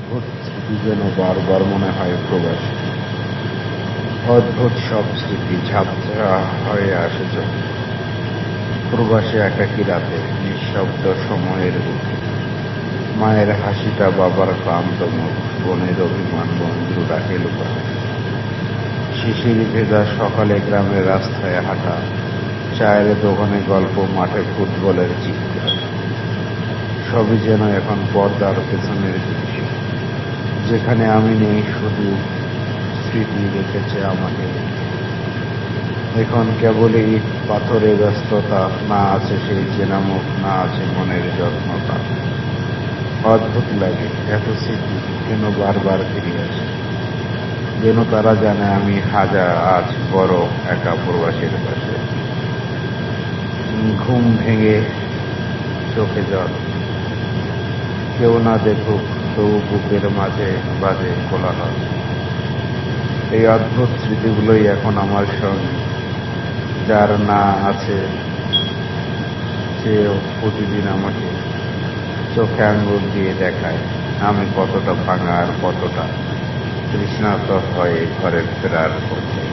অদ্ভুত স্মৃতি যেন বারবার মনে হয় প্রবাসী। অদ্ভুত সব স্মৃতি ঝাপসা হয়ে আসে চোখে। প্রবাসে একাকী রাতে, নিঃশব্দ সময়ের বুকে, মায়ের হাসিটা, বাবার ক্লান্ত মুখ, বোনের অভিমান, বন্ধুর ডাকে লুকানো, শিশির ভেজা সকালে গ্রামের রাস্তায় হাঁটা, চায়ের দোকানে গল্প, মাঠে ফুটবলের চিৎকার, সবই যেন এখন পর্দার পেছনের দৃশ্য, যেখানে আমি নেই, শুধু স্মৃতি রেখেছে আমাকে। এখন কেবলই ইট পাথরে ব্যস্ততা, না আছে সেই চেনা মুখ, না আছে মনের যত্নতা। অদ্ভুত লাগে এত স্মৃতি কেন বারবার ফিরে আসে, যেন তারা জানে আমি আজ বড় একা প্রবাসের পাশে। ঘুম ভেঙে চোখে জল, কেউ না দেখুক, তবু বুকের মাঝে বাজে কোলাহল। এই অদ্ভুত স্মৃতিগুলোই এখন আমার সঙ্গে, যার না আছে সেও প্রতিদিন আমাকে চোখে আঙ্গুল দিয়ে দেখায় আমি কতটা ভাঙা আর কতটা তৃষ্ণার্ত হয়ে ঘরে ফেরার পথে।